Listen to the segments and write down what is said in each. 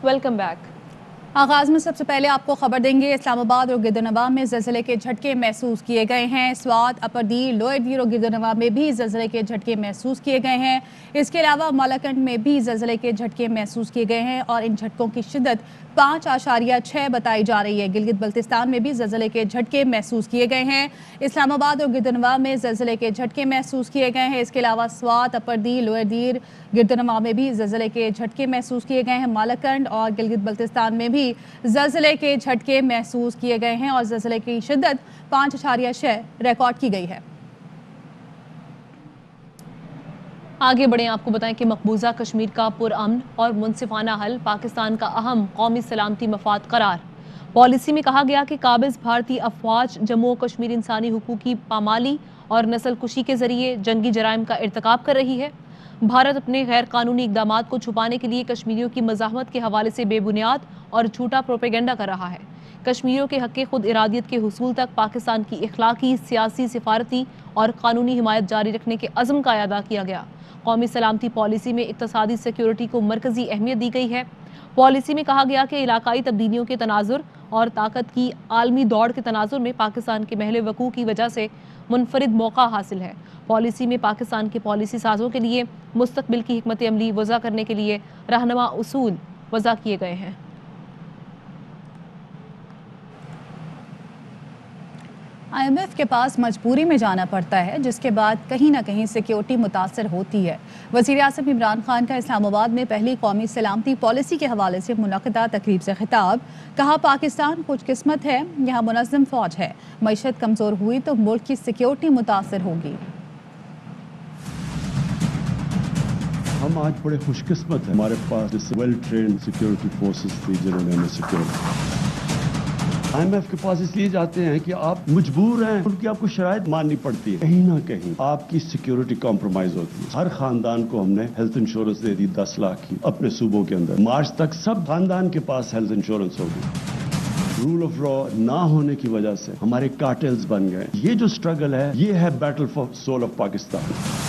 Welcome back. आगाज में सबसे पहले आपको खबर देंगे, इस्लामाबाद और गिरदनवा में ज़लज़ले के झटके महसूस किए गए हैं। स्वात, अपर दीर, लोअर दीर और गिरदनवा में भी ज़लज़ले के झटके महसूस किए गए हैं। इसके अलावा मालाकंड में भी ज़लज़ले के झटके महसूस किए गए हैं और इन झटकों की शिद्दत 5.6 बताई जा रही है। गिलगित बल्तिस्तान में भी ज़लज़ले के झटके महसूस किए गए हैं। इस्लामाबाद और गिरदनवा में ज़लज़ले के झटके महसूस किए गए हैं। इसके अलावा स्वात, अपर दीर, लोअर दीर, गिरदनवा में भी ज़लज़ले के झटके महसूस किए गए हैं। मालाकंड और गिलगित बल्तिस्तान में भी ज़लज़ले के झटके महसूस किए गए हैं और ज़लज़ले की शिद्दत 5.6 रिकॉर्ड की गई है। आगे बढ़े, आपको बताएं कि मकबूजा कश्मीर का पुरअमन और मुनसिफाना हल पाकिस्तान का अहम कौमी सलामती मफाद करार। पॉलिसी में कहा गया कि काबिज भारतीय अफवाज जम्मू कश्मीर इंसानी हुकूक की पामाली और नस्ल कुशी के जरिए जंगी जराइम का इर्तिकाब कर रही है। भारत अपने गैर कानूनी इकदामात को छुपाने के लिए कश्मीरियों की मज़ाहमत के हवाले से बेबुनियाद और झूठा प्रोपेगेंडा कर रहा है। कश्मीरियों के हक़ खुद इरादियत के हुसूल तक पाकिस्तान की इखलाकी, सियासी, सिफारती और कानूनी हिमायत जारी रखने के अज़्म का अदा किया गया। कौमी सलामती पॉलिसी में इक़्तिसादी सिक्योरिटी को मरकज़ी अहमियत दी गई है। पॉलिसी में कहा गया कि इलाकाई तब्दीलियों के तनाजुर और ताकत की आलमी दौड़ के तनाजुर में पाकिस्तान के महल वकू की वजह से मुनफरिद मौका हासिल है। पॉलिसी में पाकिस्तान के पॉलिसी साजों के लिए मुस्तकबिल की हिकमत अमली वज़ा करने के लिए रहनुमा उसूल वज़ा किए गए हैं। IMF के पास मजबूरी में जाना पड़ता है, जिसके बाद कहीं ना कहीं सिक्योरिटी मुतासर होती है। वज़ीर-ए-आज़म इमरान खान का इस्लामाबाद में पहली कौमी सलामती पॉलिसी के हवाले से मुनक़दा तकरीब से खिताब। कहा, पाकिस्तान खुशकिस्मत है, यहाँ मुनज़्ज़म फ़ौज है। मईशत कमज़ोर हुई तो मुल्क की सिक्योरिटी मुतासर होगी। हम आज बड़े खुशकिस्मत हैं, हमारे पास वेल ट्रेन्ड सिक्योरिटी फोर्सेस थी जिन्होंने हमें सिक्योर। IMF के पास इसलिए जाते हैं कि आप मजबूर हैं, उनकी आपको शराइत माननी पड़ती है। कहीं ना कहीं आपकी सिक्योरिटी कॉम्प्रोमाइज होती है। हर खानदान को हमने हेल्थ इंश्योरेंस दे दी 10 लाख की अपने सूबों के अंदर। मार्च तक सब खानदान के पास हेल्थ इंश्योरेंस होगी। रूल ऑफ लॉ ना होने की वजह से हमारे कार्टेल्स बन गए। ये जो स्ट्रगल है, ये है battle for soul of Pakistan.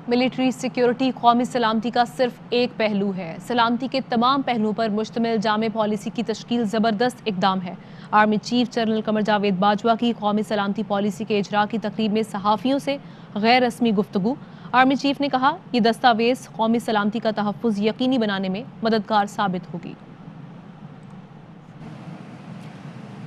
Military security कौमी सलामती का सिर्फ एक पहलू है। सलामती के तमाम पहलुओं पर मुश्तमिल जामे पॉलिसी की तश्कील ज़बरदस्त इकदाम है। Army chief general Qamar Javed Bajwa की कौमी सलामती पॉलिसी के इजरा की तकरीब में सहाफ़ियों से गैर रस्मी गुफ्तगू। आर्मी चीफ ने कहा, ये दस्तावेज कौमी सलामती का तहफ़्फ़ुज़ यकीनी बनाने में मददगार साबित होगी।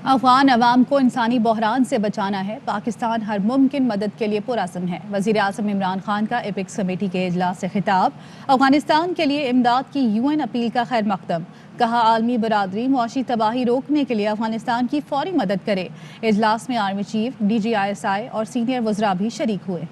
अफगान अवाम को इंसानी बहरान से बचाना है, पाकिस्तान हर मुमकिन मदद के लिए पुरअज़्म है। वज़ीर-ए-आज़म इमरान खान का एपिक्स कमेटी के इजलास से खिताब। अफगानिस्तान के लिए इमदाद की UN अपील का खैर मकदम। कहा, आलमी बरादरी मुआशी तबाही रोकने के लिए अफगानिस्तान की फौरी मदद करे। इजलास में आर्मी चीफ, DG ISI और सीनियर वज़रा भी शरीक हुए।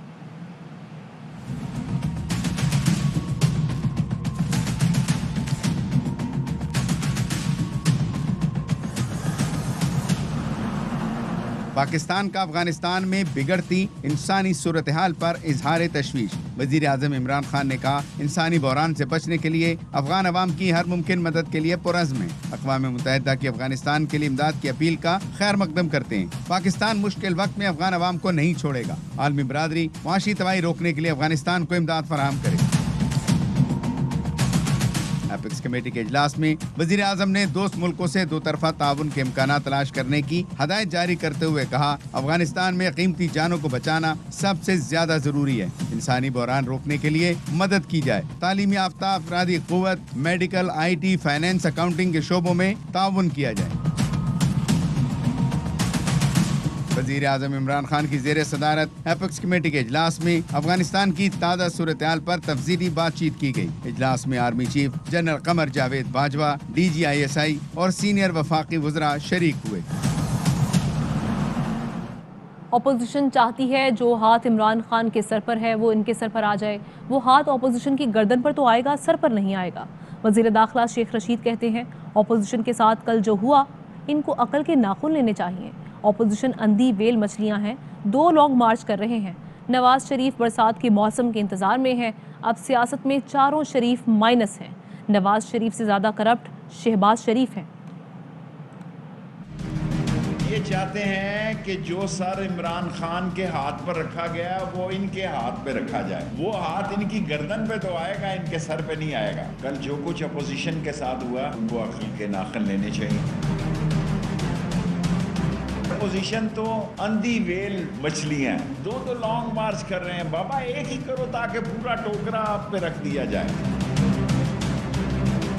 पाकिस्तान का अफगानिस्तान में बिगड़ती इंसानी सूरत हाल पर इजहार तशवीश। वजीर आज़म इमरान खान ने कहा, इंसानी बहरान से बचने के लिए अफगान अवाम की हर मुमकिन मदद के लिए पुरअज़्म है। अक़वाम मुत्तहिदा की अफगानिस्तान के लिए इमदाद की अपील का खैर मकदम करते हैं। पाकिस्तान मुश्किल वक्त में अफगान अवाम को नहीं छोड़ेगा। आलमी बरादरी मुआशी तबाही रोकने के लिए अफगानिस्तान को इमदाद फराहम करे। एपिक्स कमेटी के इजलास में वजीर आज़म ने दोस्त मुल्कों से दो तरफा ताउन के इम्कानात तलाश करने की हदायत जारी करते हुए कहा, अफगानिस्तान में कीमती जानों को बचाना सबसे ज्यादा जरूरी है। इंसानी बहरान रोकने के लिए मदद की जाए। तालीमी याफ्ता अफरादी क़ुव्वत, मेडिकल, IT, फाइनेंस, अकाउंटिंग के शोबों में ताउन किया जाए। वज़ीर आज़म इमरान खान की ज़ेर सदारत एपिक्स कमेटी के इजलास में अफगानिस्तान की ताज़ा सूरत हाल पर तफसीली बातचीत की गई। इजलास में army chief general Qamar Javed Bajwa, DG ISI और सीनियर वफाकी वज़रा शरीक हुए। अपोजिशन चाहती है जो हाथ इमरान खान के सर पर है वो इनके सर पर आ जाए। वो हाथ अपोजिशन की गर्दन पर तो आएगा, सर पर नहीं आएगा। वज़ीर दाखिला शेख रशीद कहते हैं, अपोजिशन के साथ कल जो हुआ, इनको अकल के नाखून लेने चाहिए। ऑपोजिशन अंधी वेल मछलियां हैं, 2 लॉन्ग मार्च कर रहे हैं। नवाज शरीफ बरसात के मौसम के इंतजार में है। अब सियासत में चारों शरीफ माइनस हैं। नवाज शरीफ से ज्यादा करप्ट शहबाज शरीफ हैं। ये चाहते हैं कि जो सर इमरान खान के हाथ पर रखा गया वो इनके हाथ पे रखा जाए। वो हाथ इनकी गर्दन पे तो आएगा, इनके सर पे नहीं आएगा। कल जो कुछ अपोजिशन के साथ हुआ उनको अक्ल के नाखन लेने चाहिए। अपोजिशन तो अंधी वेल मछलियां हैं, दो लॉन्ग मार्च कर रहे हैं। बाबा एक ही करो ताकि पूरा टोकरा आप पे रख दिया जाए।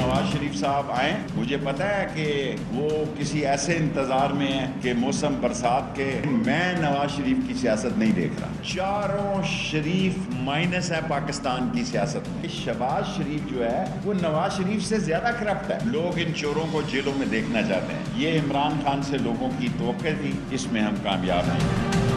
नवाज शरीफ साहब आए, मुझे पता है कि वो किसी ऐसे इंतजार में है कि मौसम बरसात के। मैं नवाज शरीफ की सियासत नहीं देख रहा। चारों शरीफ माइनस है पाकिस्तान की सियासत में। शहबाज शरीफ जो है वो नवाज शरीफ से ज्यादा करप्ट है। लोग इन चोरों को जेलों में देखना चाहते हैं। ये इमरान खान से लोगों की तवक्को थी, इसमें हम कामयाब नहीं।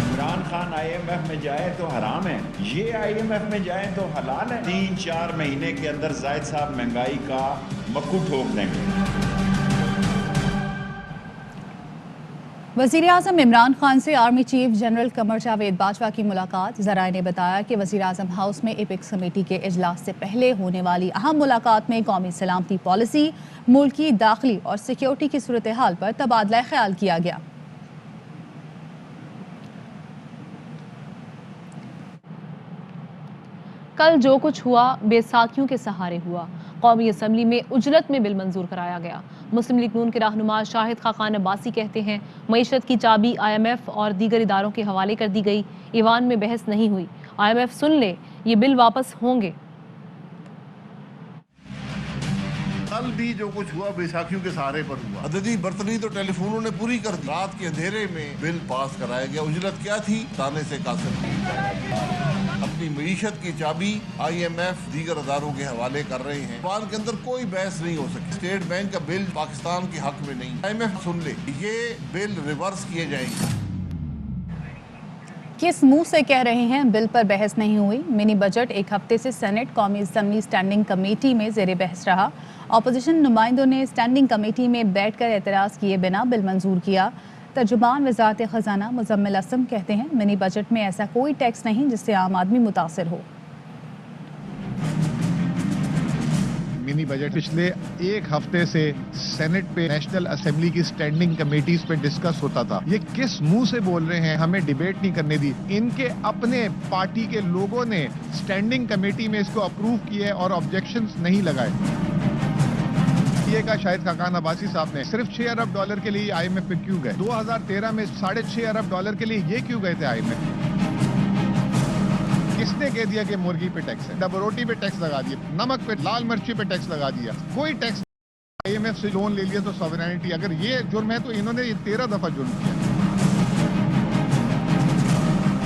इमरान खान IMF में जाए तो हराम है, ये IMF में जाए तो हलाल है। 3-4 महीने के अंदर जायद साहब महंगाई का मक्कू ठोक देंगे। वज़ीर-ए-आज़म इमरान खान से army chief general Qamar Javed Bajwa की मुलाकात। ज़राए ने बताया कि वज़ीर-ए-आज़म हाउस में एपेक्स कमेटी के इजलास से पहले होने वाली अहम मुलाकात में कौमी सलामती पॉलिसी, मुल्क की दाखिली और सिक्योरिटी की सूरत हाल पर तबादला ख्याल किया गया। कल जो कुछ हुआ बेसाखियों के सहारे हुआ। कौमी असम्बली में उजलत में बिल मंजूर कराया गया। मुस्लिम लीग नून के रहनुमा शाहिद खाकान अब्बासी कहते हैं मईशत की चाबी IMF और दीगर इदारों के हवाले कर दी गई। ईवान में बहस नहीं हुई। IMF सुन ले, ये बिल वापस होंगे। कल भी जो कुछ हुआ बैसाखियों के सहारे पर हुआ। अददी बर्तनी तो टेलीफोनों ने पूरी कर दी। रात के अंधेरे में बिल पास कराया गया। उजलत क्या थी? ताने से कासिर। अपनी मईशत की चाबी IMF दीगर अदारों के हवाले कर रहे हैं। ईवान के अंदर कोई बहस नहीं हो सकी। स्टेट बैंक का बिल पाकिस्तान के हक में नहीं। IMF सुन ले, ये बिल रिवर्स किए जाएंगे। किस मुंह से कह रहे हैं बिल पर बहस नहीं हुई? मिनी बजट एक हफ्ते से सेनेट कौमी असम्बली स्टैंडिंग कमेटी में जेर बहस रहा। अपोजिशन नुमाइंदों ने स्टैंडिंग कमेटी में बैठकर एतराज़ किए बिना बिल मंजूर किया। तर्जुमान वज़ारत ख़ज़ाना मुज़म्मिल असम कहते हैं मिनी बजट में ऐसा कोई टैक्स नहीं जिससे आम आदमी मुतासिर हो। मिनी बजट पिछले एक हफ्ते से सेनेट पे नेशनल असेंबली की स्टैंडिंग कमेटीज पे डिस्कस होता था। ये किस मुंह से बोल रहे हैं? हमें डिबेट नहीं करने दी। इनके अपने पार्टी के लोगों ने स्टैंडिंग कमेटी में इसको अप्रूव किए और ऑब्जेक्शंस नहीं लगाए। ये कहा शाहिद खाकान अब्बासी साहब ने सिर्फ $6 अरब के लिए IMF पे क्यों गए? 2013 में $6.5 अरब के लिए ये क्यों गए थे IMF? किसने कह दिया कि मुर्गी पे टैक्स है? डबल रोटी पे टैक्स लगा दिया, नमक पे, लाल मिर्ची पे टैक्स लगा दिया। कोई टैक्स IMF से लोन ले लिया तो सॉवरेनिटी। अगर ये जुर्म है तो इन्होंने ये 13 दफा जुर्म किया।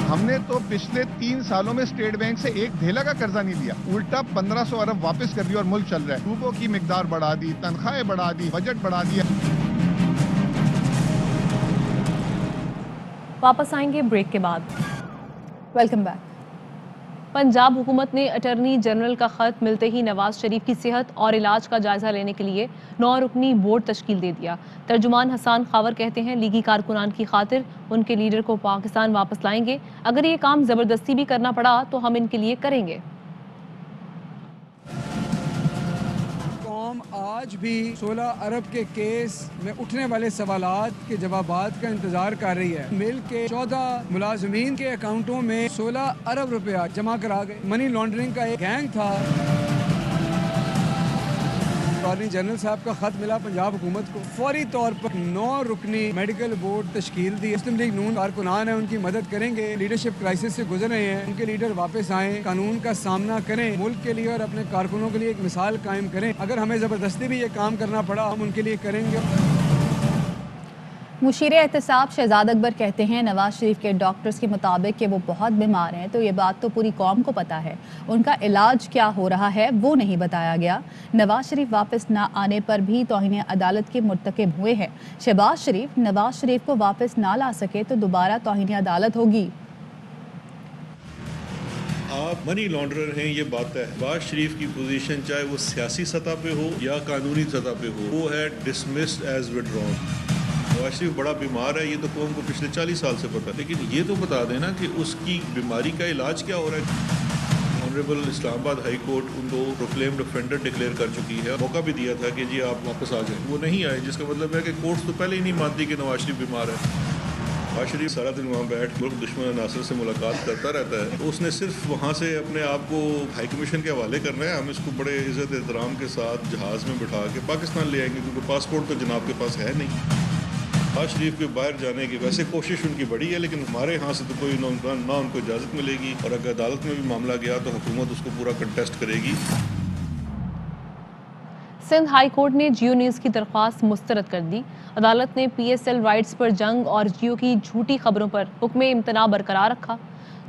हमने तो पिछले 3 सालों में स्टेट बैंक से एक धेला का कर्जा नहीं लिया, उल्टा 1500 अरब वापस कर दिया और मुल्क चल रहा है। सूबों की मिकदार बढ़ा दी, तनख्वाहें बढ़ा दी, बजट बढ़ा दिया। वापस आएंगे ब्रेक के बाद। Welcome back. पंजाब हुकूमत ने अटर्नी जनरल का खत मिलते ही नवाज शरीफ की सेहत और इलाज का जायजा लेने के लिए 9 रुकनी बोर्ड तश्कील दे दिया। तर्जुमान हसन खावर कहते हैं लीगी कारकुनान की खातिर उनके लीडर को पाकिस्तान वापस लाएंगे। अगर ये काम जबरदस्ती भी करना पड़ा तो हम इनके लिए करेंगे। आज भी 16 अरब के केस में उठने वाले सवालात के जवाबात का इंतजार कर रही है। मिल के 14 मुलाजमीन के अकाउंटों में 16 अरब रुपया जमा करा गए। मनी लॉन्ड्रिंग का एक गैंग था। अटॉर्नी जनरल साहब का खत मिला पंजाब हुकूमत को, फौरी तौर पर 9 रुकनी मेडिकल बोर्ड तश्कील दी। मुस्लिम लीग नून कारकुनान है, उनकी मदद करेंगे। लीडरशिप क्राइसिस से गुजर रहे हैं, उनके लीडर वापस आए, कानून का सामना करें, मुल्क के लिए और अपने कारकुनों के लिए एक मिसाल कायम करें। अगर हमें ज़बरदस्ती भी ये काम करना पड़ा हम उनके लिए करेंगे। मुशीर एहतसाब शहजाद अकबर कहते हैं नवाज शरीफ के डॉक्टर्स के मुताबिक कि वो बहुत बीमार हैं, तो ये बात तो पूरी कौम को पता है। उनका इलाज क्या हो रहा है वो नहीं बताया गया। नवाज शरीफ वापस ना आने पर भी तौहीन अदालत के मुर्तकिब हुए हैं। शहबाज शरीफ नवाज शरीफ को वापस ना ला सके तो दोबारा तौहीन अदालत होगी। आप मनी लॉन्ड्रर हैं, ये बात है। नवाज शरीफ की पोजीशन चाहे वो सियासी सतह पे हो या कानूनी सतह पे हो, वो है dismissed as withdrawn. Nawaz Sharif बड़ा बीमार है, ये तो कौम को पिछले 40 साल से पता है, लेकिन ये तो बता देना कि उसकी बीमारी का इलाज क्या हो रहा है। ऑनरेबल इस्लामाबाद हाई कोर्ट उनको प्रोक्लेम्ड ऑफेंडर डिक्लेयर कर चुकी है। मौका भी दिया था कि जी आप वापस आ जाएं, वो नहीं आए, जिसका मतलब है कि कोर्ट तो पहले ही नहीं मानती कि नवाज शरीफ बीमार है। नवाज शरीफ सारा दिन वहाँ बैठ मुल्क दुश्मन नासिर से मुलाकात करता रहता है, तो उसने सिर्फ वहाँ से अपने आप को हाई कमीशन के हवाले करना है। हम इसको बड़े इज़्ज़त एहतराम के साथ जहाज़ में बिठा के पाकिस्तान ले आएंगे, क्योंकि पासपोर्ट तो जनाब के पास है नहीं। नवाज शरीफ के बाहर जाने की वैसे कोशिश उनकी बड़ी है, लेकिन हमारे यहाँ से तो कोई ना उनको इजाज़त मिलेगी, और अगर अदालत में भी मामला गया तो हुकूमत उसको पूरा कंटेस्ट करेगी। सिंध हाई कोर्ट ने जियो न्यूज़ की दरख्वास्त मुस्तरद कर दी। अदालत ने PSL राइट्स पर जंग और जियो की झूठी खबरों पर हुक्म इम्तना बरकरार रखा।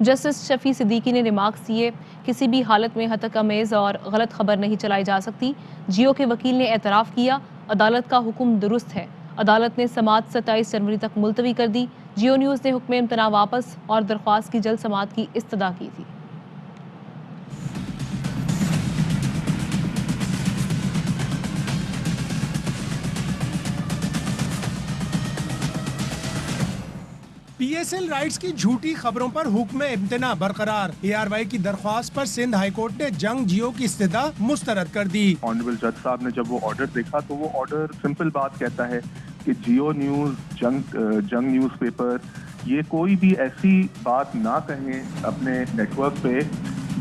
जस्टिस शफी सिद्दीकी ने रिमार्क्स दिए, किसी भी हालत में हतक अमेज़ और गलत खबर नहीं चलाई जा सकती। जियो के वकील ने एतराफ़ किया, अदालत का हुक्म दुरुस्त है। अदालत ने समाअत 27 जनवरी तक मुलतवी कर दी। जियो न्यूज़ ने हुक्म इम्तना वापस और दरख्वास्त की जल्द समाअत की इस्तदा की थी। PSL राइट्स की झूठी खबरों पर हुक्म इम्तना बरकरार। ARY की दरख्वास्त पर सिंध हाई कोर्ट ने जंग जियो की इस्तदा मुस्तरद कर दी। ऑनरेबल जज साहब ने जब वो ऑर्डर देखा तो वो ऑर्डर सिंपल बात कहता है कि जियो न्यूज, जंग न्यूज़पेपर ये कोई भी ऐसी बात ना कहें अपने नेटवर्क पे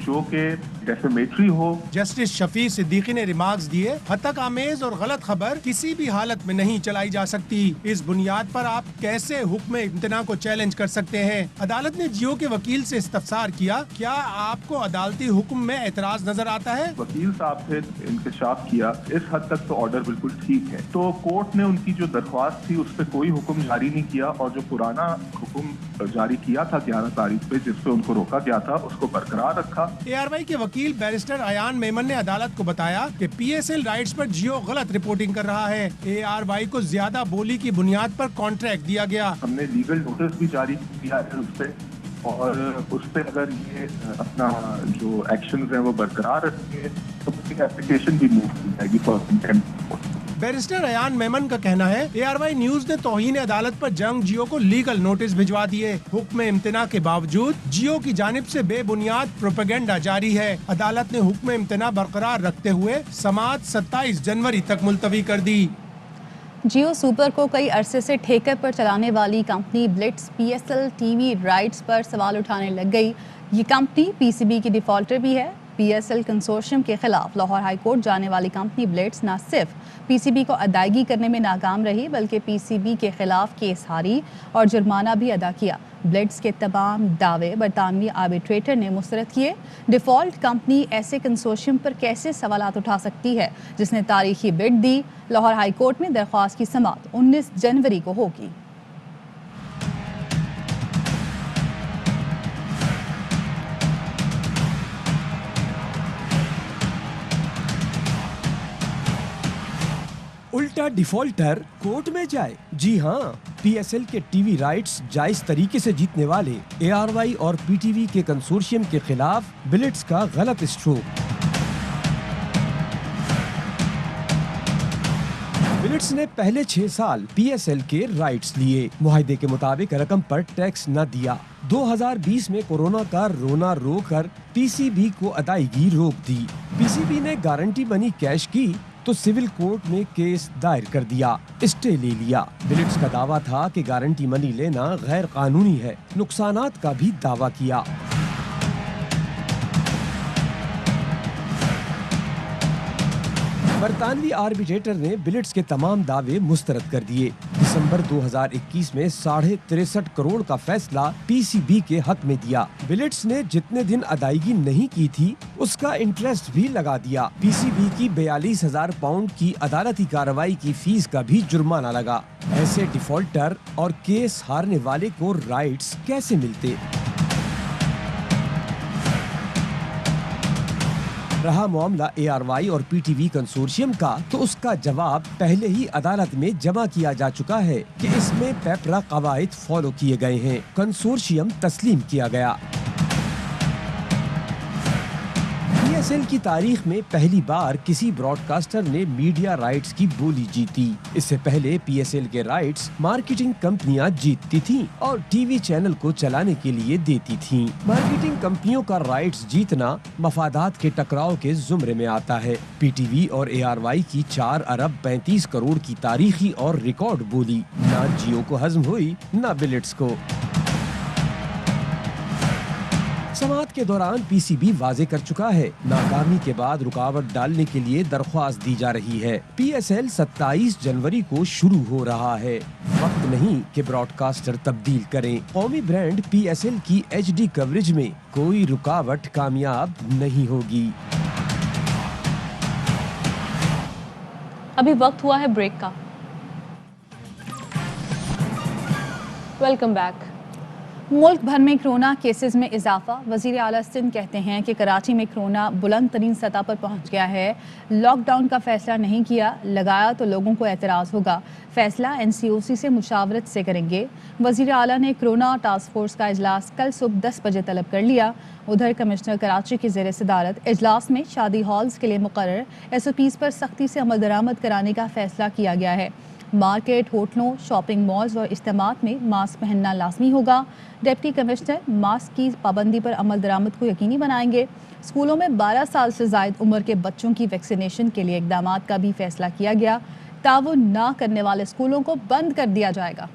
जो कि डेफेमेटरी हो। जस्टिस शफी सिद्दीकी ने रिमार्क्स दिए, हतक आमेज और गलत खबर किसी भी हालत में नहीं चलाई जा सकती। इस बुनियाद पर आप कैसे हुक्म इम्तना को चैलेंज कर सकते हैं। अदालत ने जियो के वकील से इस्तफसार किया, क्या आपको अदालती हुक्म में एतराज नजर आता है? वकील साहब से इंकशाफ किया, इस हद तक तो ऑर्डर बिल्कुल ठीक है। तो कोर्ट ने उनकी जो दरख्वास्त थी उस पर कोई हुक्म जारी नहीं किया, और जो पुराना हुक्म जारी किया था 11 तारीख पे जिसपे उनको रोका गया था उसको बरकरार रखा। ARY के वकील बैरिस्टर अयान मेमन ने अदालत को बताया कि PSL राइट्स पर जियो गलत रिपोर्टिंग कर रहा है। ARY को ज्यादा बोली की बुनियाद पर कॉन्ट्रैक्ट दिया गया। हमने लीगल नोटिस भी जारी किया है उस पे, और उस पे अगर ये अपना जो एक्शंस हैं वो बरकरार रखेंगे तो एप्लीकेशन भी मूव की जाएगी for contempt. Barrister Ayan Memon का कहना है, ARY न्यूज ने तौहीन अदालत पर जंग जियो को लीगल नोटिस भिजवा दिए। हुक्म इम्तना के बावजूद जियो की जानिब से बेबुनियाद प्रोपेगेंडा जारी है। अदालत ने हुक्म इम्तना बरकरार रखते हुए समाअत 27 जनवरी तक मुलतवी कर दी। जियो सुपर को कई अरसे से ठेके पर चलाने वाली company Blitz PSL TV rights पर सवाल उठाने लग गई। ये कंपनी PCB की डिफॉल्टर भी है। PSL कंसोर्शियम के खिलाफ लाहौर हाई कोर्ट जाने वाली कंपनी ब्लिट्स न सिर्फ PCB को अदायगी करने में नाकाम रही बल्कि PCB के खिलाफ केस हारी और जुर्माना भी अदा किया। ब्लिट्स के तमाम दावे बरतानवी आर्बिट्रेटर ने मुस्तरद किए। डिफ़ॉल्ट कंपनी ऐसे कंसोर्शियम पर कैसे सवालात उठा सकती है जिसने तारीखी बिड दी। लाहौर हाई कोर्ट में दरख्वास्त की समाअत 19 जनवरी को होगी। उल्टा डिफॉल्टर कोर्ट में जाए। जी हाँ, PSL के टीवी राइट्स जायज तरीके से जीतने वाले ARY और PTV के कंसोर्शियम के खिलाफ ब्लिट्स का गलत स्ट्रोक। ब्लिट्स ने पहले 6 साल PSL के राइट्स लिए, मुआहदे के मुताबिक रकम पर टैक्स न दिया। 2020 में कोरोना का रोना रोकर PCB को अदायगी रोक दी। PCB ने गारंटी बनी कैश की तो सिविल कोर्ट में केस दायर कर दिया, स्टे ले लिया। ब्लिट्स का दावा था कि गारंटी मनी लेना गैर कानूनी है, नुकसानात का भी दावा किया। बरतानवी आर्बिट्रेटर ने ब्लिट्स के तमाम दावे मुस्तरद कर दिए। दिसंबर 2021 में 63.5 करोड़ का फैसला PCB के हक में दिया। ब्लिट्स ने जितने दिन अदायगी नहीं की थी उसका इंटरेस्ट भी लगा दिया। PCB की 42,000 पाउंड की अदालती कार्रवाई की फीस का भी जुर्माना लगा। ऐसे डिफॉल्टर और केस हारने वाले को राइट्स कैसे मिलते? रहा मामला ARY और PTV कंसोर्शियम का, तो उसका जवाब पहले ही अदालत में जमा किया जा चुका है कि इसमें पेपरा कवायद फॉलो किए गए हैं। कंसोर्शियम तस्लीम किया गया। PSL की तारीख में पहली बार किसी ब्रॉडकास्टर ने मीडिया राइट्स की बोली जीती। इससे पहले PSL के राइट्स मार्केटिंग कंपनियां जीतती थीं और टीवी चैनल को चलाने के लिए देती थीं। मार्केटिंग कंपनियों का राइट्स जीतना मफादात के टकराव के जुमरे में आता है। PTV और ARY की 4 अरब 35 करोड़ की तारीखी और रिकॉर्ड बोली ना जियो को हजम हुई न बिलिट्स को। समाअत के दौरान PCB वाजे कर चुका है, नाकामी के बाद रुकावट डालने के लिए दरख्वास्त दी जा रही है। PSL 27 जनवरी को शुरू हो रहा है। वक्त नहीं कि ब्रॉडकास्टर तब्दील करें। कौमी ब्रांड PSL की HD कवरेज में कोई रुकावट कामयाब नहीं होगी। अभी वक्त हुआ है ब्रेक का। Welcome back. मुल्क भर में कोरोना केसेस में इजाफा। वज़ीर आला सिंध कहते हैं कि कराची में कोरोना बुलंद तरीन सतह पर पहुंच गया है। लॉकडाउन का फैसला नहीं किया, लगाया तो लोगों को एतराज़ होगा। फैसला NCOC से मुशावरत से करेंगे। वज़ीर आला ने कोरोना टास्क फोर्स का इजलास कल सुबह 10 बजे तलब कर लिया। उधर कमिश्नर कराची की ज़ेर सदारत इजलास में शादी हॉल्स के लिए मुकर्रर SOPs पर सख्ती से अमल दरामद कराने का फैसला किया गया है। मार्केट, होटलों, शॉपिंग मॉल्स और इज्तिमात में मास्क पहनना लाजमी होगा। डिप्टी कमिश्नर मास्क की पाबंदी पर अमल दरामद को यकीनी बनाएंगे। स्कूलों में 12 साल से ज़ायद उम्र के बच्चों की वैक्सीनेशन के लिए इक़दामात का भी फैसला किया गया। ताउन ना करने वाले स्कूलों को बंद कर दिया जाएगा।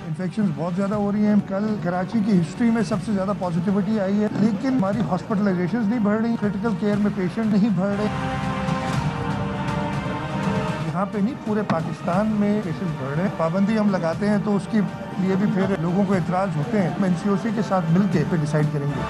इन्फेक्शंस बहुत ज़्यादा हो रही हैं। कल कराची की हिस्ट्री में सबसे ज़्यादा पॉजिटिविटी आई है, लेकिन हमारी हॉस्पिटलाइजेशंस नहीं बढ़ रही, क्रिटिकल केयर में पेशेंट नहीं बढ़ रहे। यहाँ पे नहीं, पूरे पाकिस्तान में केसेस बढ़ रहे हैं। पाबंदी हम लगाते हैं तो उसके लिए भी फिर लोगों को एतराज़ होते हैं। हम NCOC के साथ मिलकर फिर डिसाइड करेंगे।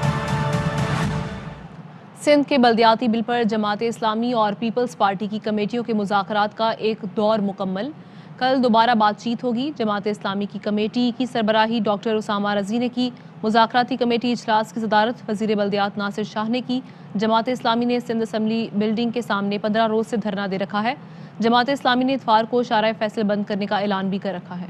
सिंध के बल्दियाती बिल पर जमात इस्लामी और पीपल्स पार्टी की कमेटियों के मुज़ाकरात का एक दौर मुकम्मल। कल दोबारा बातचीत होगी। जमात इस्लामी की कमेटी की सरबराही डॉक्टर उसामा रजी ने की। मुज़ाकराती कमेटी इजलास की सदारत वज़ीर बल्दियात नासिर शाह ने की। जमात इस्लामी ने सिंध असम्बली बिल्डिंग के सामने 15 रोज से धरना दे रखा है। जमात इस्लामी ने इतवार को शाराए फैसल बंद करने का ऐलान भी कर रखा है।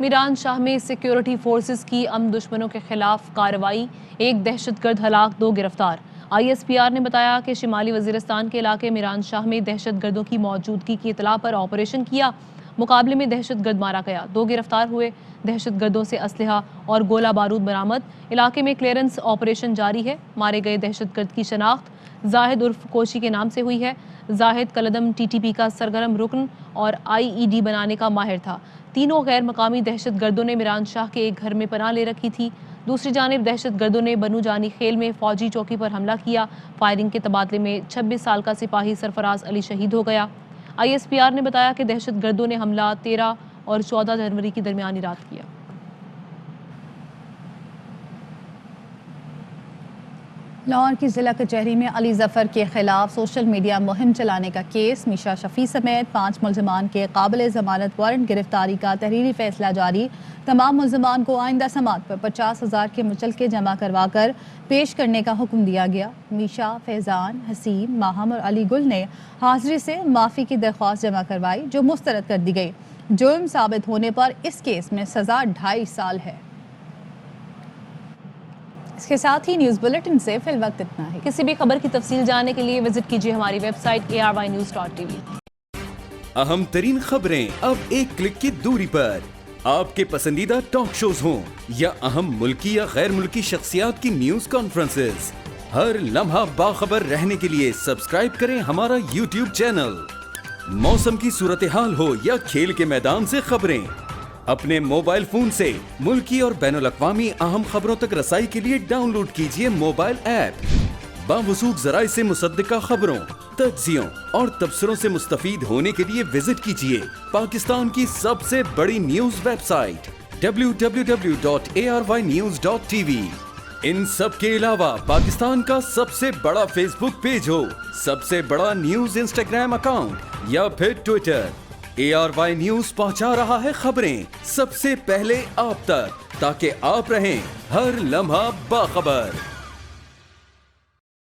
मीरान शाह में सिक्योरिटी फोर्सेस की अमन दुश्मनों के खिलाफ कार्रवाई। एक दहशतगर्द हलाक, 2 गिरफ्तार। ISPR ने बताया कि शिमाली वजीरिस्तान के इलाके मीरान शाह में दहशतगर्दों की मौजूदगी की इतला पर ऑपरेशन किया। मुकाबले में दहशतगर्द मारा गया, 2 गिरफ्तार हुए। दहशतगर्दों से असलहा और गोला बारूद बरामद। इलाके में क्लियरेंस ऑपरेशन जारी है। मारे गए दहशतगर्द की शनाख्त जाहिद उर्फ कोशी के नाम से हुई है। जाहिद कलदम TTP का सरगर्म रुकन और IED बनाने का माहिर था। तीनों गैर मकामी दहशतगर्दों ने मीरान शाह के एक घर में पनाह ले रखी थी। दूसरी जानिब दहशतगर्दों ने बनू जानी खेल में फौजी चौकी पर हमला किया। फायरिंग के तबादले में 26 साल का सिपाही सरफराज अली शहीद हो गया। ISPR ने बताया कि दहशतगर्दों ने हमला 13 और 14 जनवरी की दरमियानी रात किया। लाहौर की जिला कचहरी में अली जफर के खिलाफ सोशल मीडिया मुहिम चलाने का केस। मीशा शफी समेत 5 मुल्ज़िमान के काबिल ज़मानत वारंट गिरफ्तारी का तहरीरी फैसला जारी। तमाम मुल्ज़िमान को आइंदा समात पर 50,000 के मुचलके जमा करवा कर पेश करने का हुक्म दिया गया। मीशा, फैज़ान, हसीन, माहम और अली गुल ने हाजिरी से माफ़ी की दरख्वास्त जमा करवाई, जो मुस्तरद कर दी गई। जुर्म साबित होने पर इस केस में सज़ा 2.5 साल है। इसके साथ ही न्यूज़ बुलेटिन से फिल वक्त इतना है। किसी भी खबर की तफसील जानने के लिए विजिट कीजिए हमारी वेबसाइट ARYnews.tv। अहम तरीन खबरें अब एक क्लिक की दूरी पर। आपके पसंदीदा टॉक शोज हों या अहम मुल्की या गैर मुल्की शख्सियात की न्यूज कॉन्फ्रेंसेस, हर लम्हा बाखबर रहने के लिए सब्सक्राइब करें हमारा YouTube चैनल। मौसम की सूरत हाल हो या खेल के मैदान से खबरें, अपने मोबाइल फोन से मुल्की और बैनुल अक़वामी अहम खबरों तक रसाई के लिए डाउनलोड कीजिए मोबाइल ऐप। बावसूख ज़राए से मुसद्दिक़ा खबरों, तज्ज़ियों और तबसरों से मुस्तफ़ीद होने के लिए विजिट कीजिए पाकिस्तान की सबसे बड़ी न्यूज वेबसाइट www.arynews.tv। इन सब के अलावा पाकिस्तान का सबसे बड़ा फेसबुक पेज हो, सबसे बड़ा न्यूज इंस्टाग्राम अकाउंट या फिर ट्विटर, ARY न्यूज पहुंचा रहा है खबरें सबसे पहले आप तक, ताकि आप रहें हर लम्हा बाखबर।